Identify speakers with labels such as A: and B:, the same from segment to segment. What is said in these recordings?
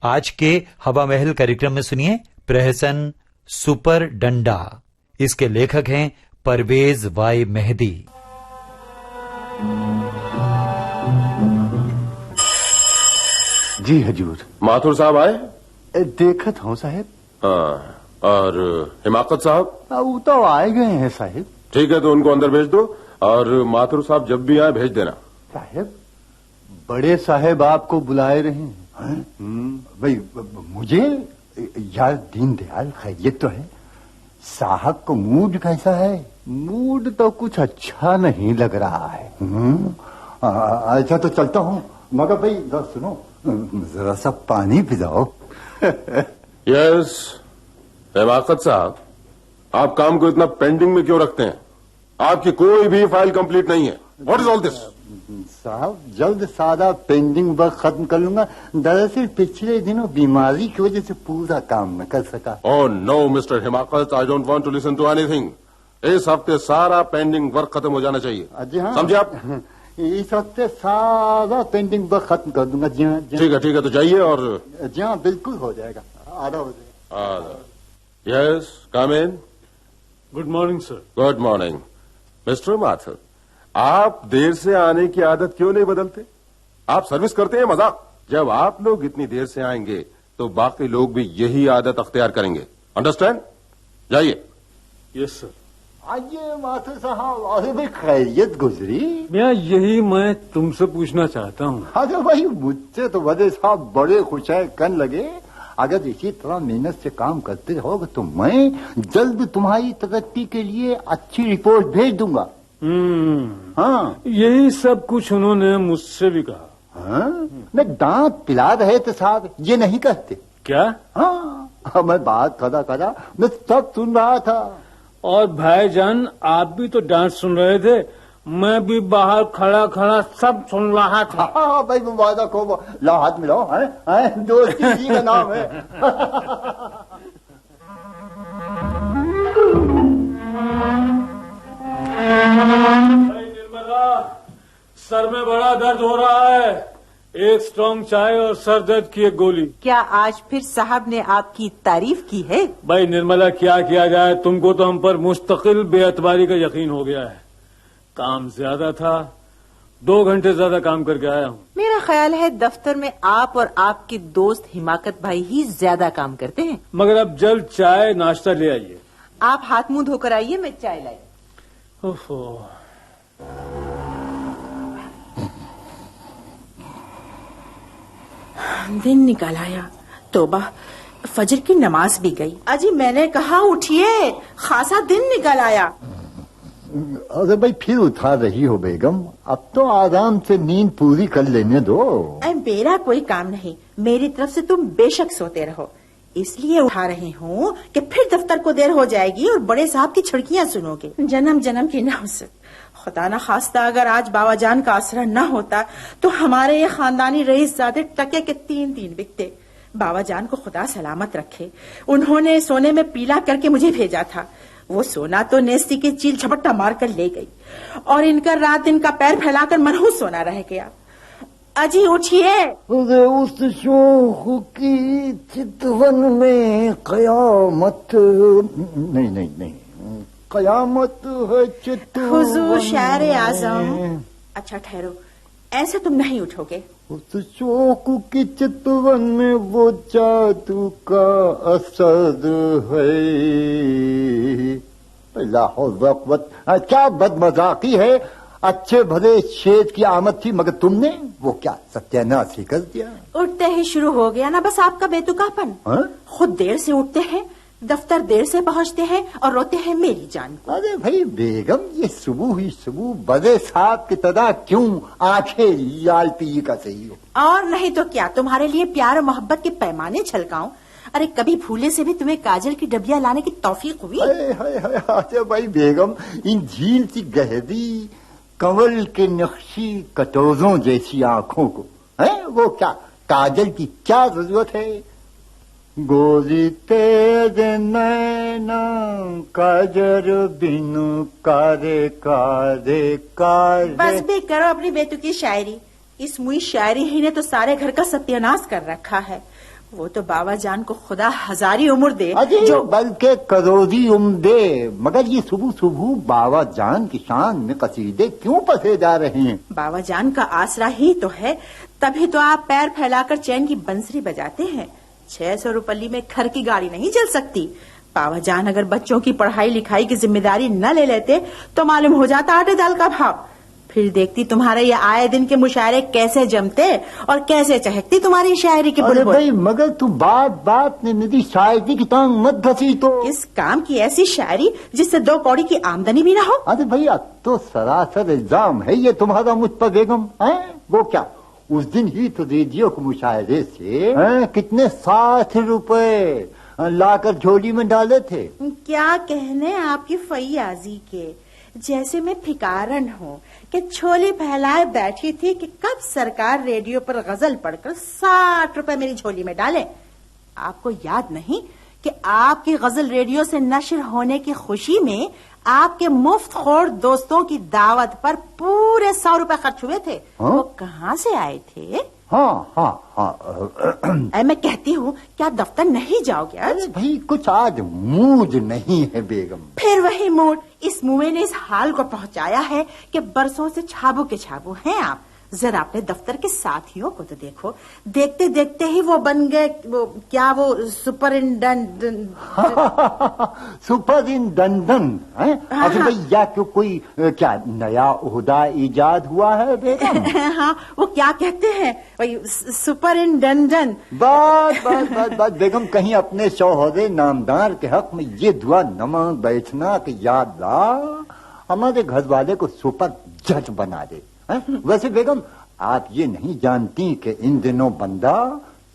A: आज के हवा महल कार्यक्रम में सुनिए प्रहसन सुपर डंडा। इसके लेखक हैं परवेज वाई मेहदी।
B: जी हजूर।
C: माथुर साहब आए?
B: देखत हूँ साहेब।
C: हाँ, और हिमाकत साहब?
B: वो तो आए गए हैं साहेब।
C: ठीक है, तो उनको अंदर भेज दो, और माथुर साहब जब भी आए भेज देना।
B: साहेब, बड़े साहेब आपको बुलाए रहे हैं। भाई मुझे यार दीनदयाल खैरियत तो है। साहब को मूड कैसा है? मूड तो कुछ अच्छा नहीं लग रहा है। अच्छा तो चलता हूँ, मगर भाई सुनो, जरा सा पानी पिलाओ।
C: यस हिमाकत साहब, आप काम को इतना पेंडिंग में क्यों रखते हैं? आपकी कोई भी फाइल कंप्लीट नहीं है। What is all this?
B: साहब, जल्द सादा पेंडिंग वर्क खत्म कर लूंगा। दरअसल पिछले दिनों बीमारी की वजह से पूरा काम न कर सका।
C: Oh no mister Himakat, I don't want to listen to anything. इस हफ्ते सारा पेंडिंग वर्क खत्म हो जाना चाहिए।
B: जी हाँ,
C: समझे आप?
B: इस हफ्ते सारा पेंडिंग वर्क खत्म कर दूंगा। जी हाँ,
C: ठीक है, तो जाइए। और
B: जी हाँ, बिल्कुल हो जाएगा, आधा हो जाएगा।
C: Yes, come in.
D: Good morning sir.
C: Good morning. Mister Mathur, आप देर से आने की आदत क्यों नहीं बदलते? आप सर्विस करते हैं मजाक। जब आप लोग इतनी देर से आएंगे तो बाकी लोग भी यही आदत अख्तियार करेंगे। अंडरस्टैंड? जाइए।
D: Yes sir.
B: आइए माथुर साहब। अरे भाई खैरियत गुजरी?
D: यही मैं तुमसे पूछना चाहता हूँ।
B: अरे भाई मुझसे तो बड़े साहब बड़े खुश है कन लगे। अगर इसी तरह मेहनत से काम करते रहोगे तो मैं जल्द तुम्हारी तरक्की के लिए अच्छी रिपोर्ट भेज दूंगा। हाँ,
D: यही सब कुछ उन्होंने मुझसे भी कहा।
B: हाँ? मैं दांत पिला रहे थे साहब, ये नहीं कहते
D: क्या?
B: हाँ, मैं बात करा मैं सब सुन रहा था।
D: और भाईजान, आप भी तो डांट सुन रहे थे। मैं भी बाहर खड़ा सब सुन रहा था।
B: हाँ भाई, मुबारक हो। ला हाथ मिलाओ। है दोस्ती जी का नाम है।
D: निर्मला, सर में बड़ा दर्द हो रहा है। एक स्ट्रॉन्ग चाय और सर दर्द की एक गोली।
E: क्या आज फिर साहब ने आपकी तारीफ की है?
D: भाई निर्मला, क्या किया जाए, तुमको तो हम पर मुस्तकिल बेअतबारी का यकीन हो गया है। काम ज्यादा था, 2 घंटे ज्यादा काम करके आया हूँ।
E: मेरा ख्याल है दफ्तर में आप और आपके दोस्त हिमाकत भाई ही ज्यादा काम करते हैं।
D: मगर अब जल्द चाय नाश्ता ले आइए।
E: आप हाथ मुंह धोकर आइए, मैं चाय लाई।
D: ओहो।
F: दिन निकल आया। तोबा, फजर की नमाज भी गई।
E: अजी मैंने कहा उठिए, खासा दिन निकल आया।
B: अरे भाई फिर उठा रही हो बेगम, अब तो आराम से नींद पूरी कर लेने दो।
F: मेरा कोई काम नहीं, मेरी तरफ से तुम बेशक सोते रहो, इसलिए उठा रही हूँ कि फिर दफ्तर को देर हो जाएगी और बड़े साहब की छिड़कियाँ सुनोगे। जन्म जन्म की नौसत। खुदा ना खास्ता अगर आज बाबा जान का आसरा न होता तो हमारे ये खानदानी रईसजादे टके के 3 बिकते। बाबा जान को खुदा सलामत रखे। उन्होंने सोने में पीला करके मुझे भेजा था। वो सोना तो नेस्ती के चील झपट्टा मार कर ले गई और इनका रात दिन का पैर फैलाकर मनहूस सोना रह गया। अजी उठिए।
B: उस शोख की चितवन में कयामत नहीं कयामत है चितवन।
F: हुजूर शायर आज़म। अच्छा ठहरो, ऐसे तुम नहीं उठोगे।
B: उस शोक की चितवन में वो जादू का असर है। लाहौल क्या बदमजाकी है। अच्छे भले शेर की आमद थी, मगर तुमने वो क्या सत्यानाश ही कर दिया।
F: उठते ही शुरू हो गया ना बस आपका बेतुकापन। खुद देर से उठते हैं, दफ्तर देर से पहुंचते हैं और रोते हैं मेरी जान को।
B: अरे भाई बेगम, ये सुबह ही सुबह बड़े साहब की तरह क्यों आंखें लाल पीली कर रही हो?
F: और नहीं तो क्या, तुम्हारे लिए प्यार और मोहब्बत के पैमाने छलकाऊं। अरे कभी भूले से भी तुम्हें काजल की डबिया लाने की तौफीक हुई?
B: अरे भाई बेगम, इन झील सी गहरी कंवल के नक्शी कटोरों जैसी आंखों को है वो क्या काजल की क्या जरूरत है? गोरी तेरे नैना काजर बिनु कारे कारे कारे।
F: बस भी करो अपनी बेतुकी शायरी। इस मुई शायरी ही ने तो सारे घर का सत्यानाश कर रखा है। वो तो बाबा जान को खुदा हजारी उम्र दे।
B: अजी जो बल्कि करोड़ी उम्र दे, मगर ये सुबह सुबह बाबा जान की शान में कसीदे क्यों पसे जा रहे हैं?
F: बाबा जान का आसरा ही तो है, तभी तो आप पैर फैलाकर चैन की बंसरी बजाते हैं। 600 रुपये में घर की गाड़ी नहीं चल सकती। बाबा जान अगर बच्चों की पढ़ाई लिखाई की जिम्मेदारी न ले लेते तो मालूम हो जाता आटे दाल का भाव। फिर देखती तुम्हारे ये आए दिन के मुशायरे कैसे जमते और कैसे चहकती तुम्हारी शायरी की बुलबुल।
B: भाई मगर तू बात बात में मेरी शायरी की टांग मत घसी तो।
F: किस काम की ऐसी शायरी जिससे 2 कौड़ी की आमदनी भी ना हो?
B: अरे भैया तो सरासर इल्जाम है ये तुम्हारा मुझ पर बेगम। वो क्या, उस दिन ही तो रेडियो के मुशायरे से कितने 60 रुपए लाकर झोली में डाले थे।
F: क्या कहने आपकी फैयाजी के, जैसे मैं फिकारन हूँ कि छोली फैलाए बैठी थी कि कब सरकार रेडियो पर गजल पढ़कर 60 रुपए मेरी झोली में डाले। आपको याद नहीं कि आपकी गजल रेडियो से नशर होने की खुशी में आपके मुफ्त खोर दोस्तों की दावत पर पूरे 100 रुपए खर्च हुए थे। वो कहाँ से आए थे?
B: हाँ।
F: मैं कहती हूँ क्या दफ्तर नहीं जाओगे आज?
B: भाई कुछ आज मूड नहीं है बेगम।
F: फिर वही मूड, इस मुए ने इस हाल को पहुँचाया है कि बरसों से छाबू के छाबू हैं आप। जरा अपने दफ्तर के साथियों को तो देखो, देखते देखते ही वो बन गए वो सुपरिंटेंडेंट।
B: सुपरिंटेंडेंट है? अच्छा भैया क्यों कोई क्या नया ओहदा इजाद हुआ है बेगम?
F: हाँ, वो क्या कहते हैं वही सुपरिंटेंडेंट।
B: बात बेगम, कहीं अपने शौहरे नामदार के हक में ये दुआ न बैठना कि याद ला हमारे घर वाले को सुपर जज बना दे। वैसे बेगम आप ये नहीं जानती कि इन दिनों बंदा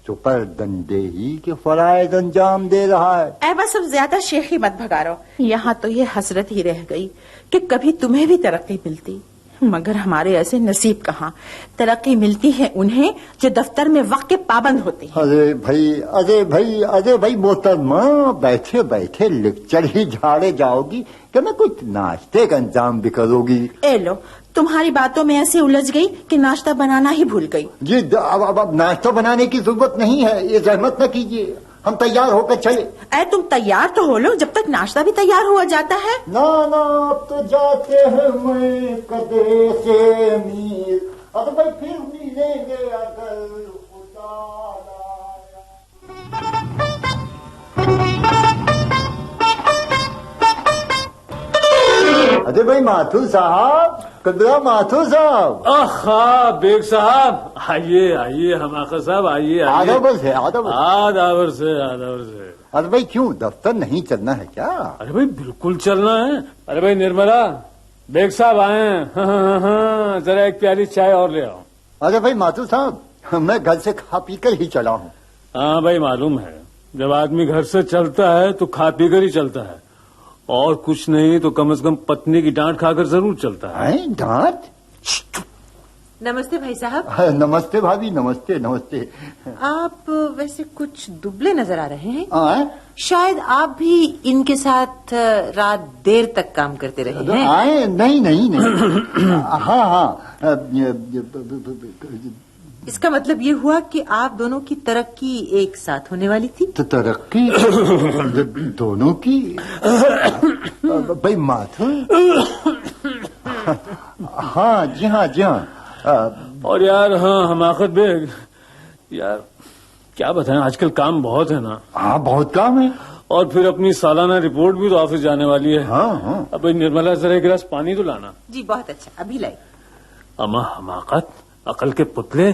B: सुपर दंडेही के फराइज अंजाम दे रहा है।
F: बस अब ज्यादा शेखी मत भगा रहो। यहाँ तो ये हसरत ही रह गई कि कभी तुम्हें भी तरक्की मिलती, मगर हमारे ऐसे नसीब कहाँ। तरक्की मिलती है उन्हें जो दफ्तर में वक्त के पाबंद होते हैं।
B: अरे भाई मोहतरमा, बैठे बैठे लेक्चर ही झाड़े जाओगी कि मैं कुछ नाश्ते का इंतजाम भी करोगी?
F: ए लो, तुम्हारी बातों में ऐसे उलझ गई कि नाश्ता बनाना ही भूल गई।
B: जी अब नाश्ता बनाने की जरूरत नहीं है, ये जहमत न कीजिए, हम तैयार होकर चले।
F: तुम तैयार तो हो लो जब तक नाश्ता भी तैयार हुआ जाता है।
B: ना अब तो जाते हैं मैं कदे से मीर, अब भाई फिर मिलेंगे अगर खुदा। अरे भाई माथुर साहब, कदरा माथुर साहब।
D: आहा बेग साहब, आइए आइए, हमाका साहब आइए।
B: आदाबर से। अरे भाई क्यों दफ्तर नहीं चलना है क्या?
D: अरे भाई बिल्कुल चलना है। अरे भाई निर्मला, बेग साहब आए हैं। हाँ, जरा एक प्याली चाय और ले आओ।
B: अरे भाई माथुर साहब, मैं घर से खा पी कर ही चला हूँ।
D: हाँ भाई मालूम है, जब आदमी घर से चलता है तो खा पी कर ही चलता है, और कुछ नहीं तो कम से कम पत्नी की डांट खाकर जरूर चलता है।
B: डांट?
E: नमस्ते भाई साहब।
B: नमस्ते भाभी, नमस्ते नमस्ते।
E: आप वैसे कुछ दुबले नजर आ रहे हैं। शायद आप भी इनके साथ रात देर तक काम करते रहे हैं।
B: नहीं। हाँ।
E: इसका मतलब ये हुआ कि आप दोनों की तरक्की एक साथ होने वाली थी।
B: तो तरक्की दोनों की? भाई माथुर। हाँ जी हाँ।
D: और यार हाँ हमाकत बेग, यार क्या बताएं, आजकल काम बहुत है ना।
B: हाँ बहुत काम है,
D: और फिर अपनी सालाना रिपोर्ट भी तो ऑफिस जाने वाली है।
B: हाँ।
D: अब भाई निर्मला जरा एक गिलास पानी तो लाना।
E: जी बहुत अच्छा, अभी लाई।
D: अम्मा हमाकत, अकल के पुतले,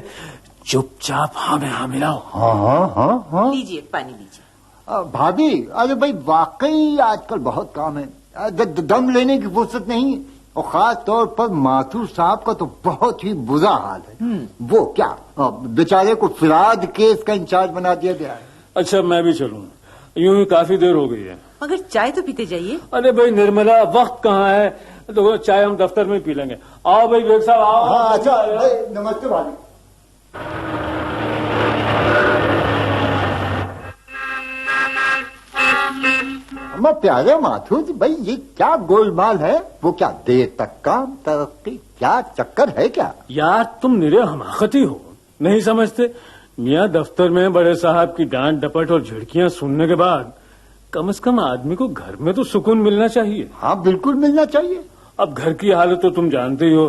D: चुपचाप हाँ में हाँ मिलाओ।
B: हाँ।
E: लीजिए पानी लीजिए।
B: भाभी, अरे भाई वाकई आजकल बहुत काम है, दम लेने की फुर्सत नहीं, और खास तौर पर माथुर साहब का तो बहुत ही बुरा हाल है। वो क्या बेचारे को फिराद केस का इंचार्ज बना दिया गया है।
D: अच्छा मैं भी चलूं, यूं ही काफी देर हो गई है।
E: मगर चाय तो पीते जाइए।
D: अरे भाई निर्मला, वक्त कहाँ है, तो चाय हम दफ्तर में पी लेंगे। आओ भाई बेग साहब आओ।
B: हाँ अच्छा नमस्ते भाभी। अम्मा प्यारे माथुर भाई, ये क्या गोलमाल है? वो क्या देर तक काम, तरक्की, क्या चक्कर है क्या?
D: यार तुम निरे हमाकती हो, नहीं समझते? मियाँ दफ्तर में बड़े साहब की डांट डपट और झिड़कियां सुनने के बाद कम से कम आदमी को घर में तो सुकून मिलना चाहिए।
B: हाँ बिल्कुल मिलना चाहिए।
D: अब घर की हालत तो तुम जानते ही हो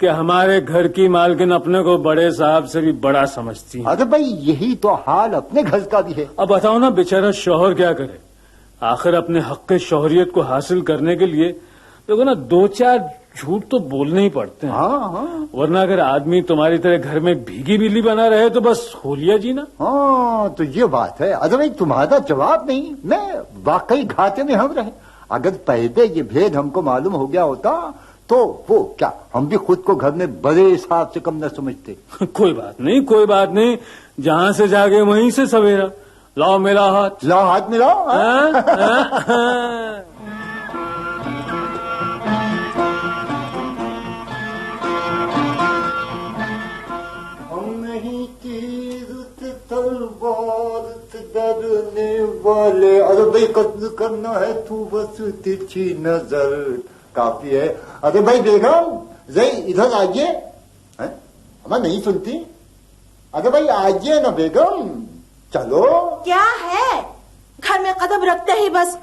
D: कि हमारे घर की मालकिन अपने को बड़े साहब से भी बड़ा समझती है।
B: अरे भाई यही तो हाल अपने घर का भी है।
D: अब बताओ ना बेचारा शौहर क्या करे। आखिर अपने हक के शौहरियत को हासिल करने के लिए देखो ना 2-4 झूठ तो बोलने ही पड़ते हैं।
B: हाँ हाँ।
D: वरना अगर आदमी तुम्हारी तरह घर में भीगी बिल्ली बना रहे तो बस हो लिया जीना।
B: हाँ तो ये बात है। अरे भाई तुम्हारा जवाब नहीं, मैं वाकई घाटे में हम रहे। अगर पहले ये भेद हमको मालूम हो गया होता तो वो क्या हम भी खुद को घर में बड़े साहब से कम न समझते।
D: कोई बात नहीं, कोई बात नहीं, जहाँ से जागे वहीं से सवेरा। लाओ मेरा हाथ।
B: लाओ हाथ में लाओ। डरने वाले, अरे भाई कत्ल करना है तू बस तिरछी नजर काफी है। अरे भाई बेगम जय इधर आइए। हमें नहीं सुनती? अरे भाई आइए ना बेगम, चलो।
F: क्या है? घर में कदम रखते ही बस।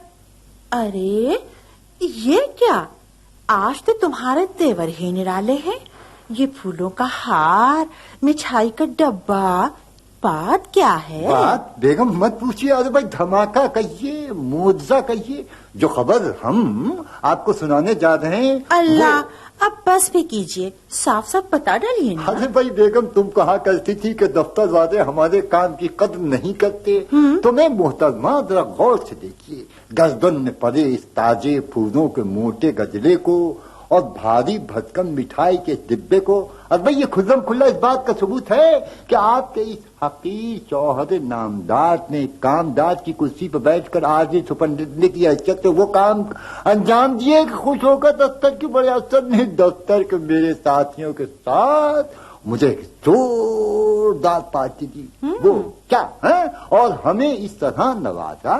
F: अरे ये क्या, आज तो तुम्हारे तेवर ही निराले हैं। ये फूलों का हार, मिठाई का डब्बा, बात क्या है?
B: बात बेगम मत पूछिए। अरे भाई धमाका कहिए, मुआवजा कहिए। जो खबर हम आपको सुनाने जा रहे हैं।
F: अल्लाह, अब बस भी कीजिए, साफ साफ बता डालिए ना।
B: अरे भाई बेगम तुम कहा करती थी कि दफ्तर वाले हमारे काम की कदर नहीं करते। तो मैं मोहतरमा जरा गौर से देखिए, गर्दन में पड़े इस ताजे फूलों के मोटे गजले को और भारी भटकम मिठाई के डिब्बे को। और भाई ये खुल्लम खुल्ला इस बात का सबूत है कि आपके इस हकीर शौहर नामदार ने कामदार की कुर्सी पर बैठकर आज ही सुपरडेंट की हैसियत से वो काम अंजाम दिए कि खुश होकर दफ्तर के बड़े अफसर ने दफ्तर के मेरे साथियों के साथ मुझे एक जोरदार पार्टी दी। वो क्या है, और हमें इस तरह नवाजा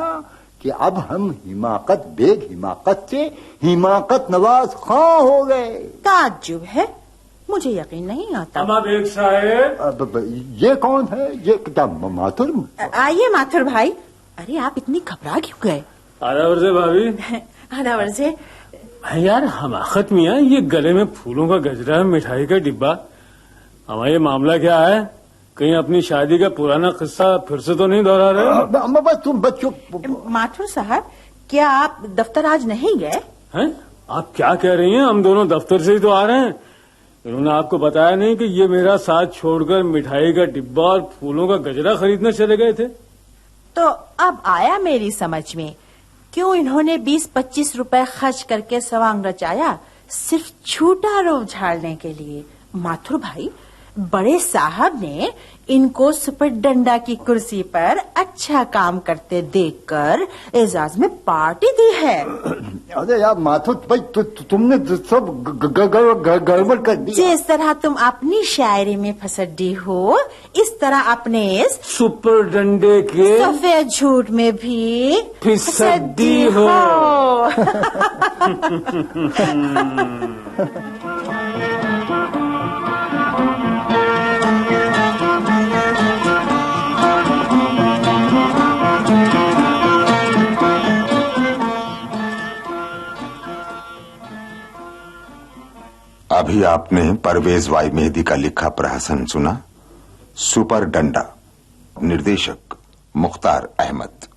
B: कि अब हम हिमाकत बेग हिमाकत से हिमाकत नवाज खां हो गए।
F: ताज्जुब है, मुझे यकीन नहीं आता।
D: अम्मा बेग साहब,
B: ये कौन है? ये क्या माथुर?
F: आइए माथुर भाई। अरे आप इतनी घबरा क्यों गए?
D: आधा वर्जे भाभी।
F: आधा वर्जे।
D: यार हमाकत मियाँ, ये गले में फूलों का गजरा, मिठाई का डिब्बा, हमारा ये मामला क्या है? कहीं अपनी शादी का पुराना किस्सा फिर से तो नहीं दोहरा रहे?
B: अम्मा बस तुम बच्चों।
F: माथुर साहब, क्या आप दफ्तर आज नहीं गए?
D: हैं? आप क्या कह रही हैं? हम दोनों दफ्तर से ही तो आ रहे हैं। इन्होंने आपको बताया नहीं कि ये मेरा साथ छोड़कर मिठाई का डिब्बा और फूलों का गजरा खरीदने चले गए थे?
F: तो अब आया मेरी समझ में, क्यों इन्होंने 20-25 रुपए खर्च करके सवांग रचाया सिर्फ छूटा रोब झाड़ने के लिए। माथुर भाई, बड़े साहब ने इनको सुपरडंडा की कुर्सी पर अच्छा काम करते देखकर एजाज में पार्टी दी है।
B: अरे यार माथुर भाई, तुमने सब गड़बड़ कर दी।
F: जिस तरह तुम अपनी शायरी में फसड्डी हो, इस तरह अपने
D: सुपरडंडे के
F: सफेद झूठ में भी
D: फिसड्डी हो।
G: अभी आपने परवेज वाई मेहदी का लिखा प्रहसन सुना, सुपर डंडा। निर्देशक मुख्तार अहमद।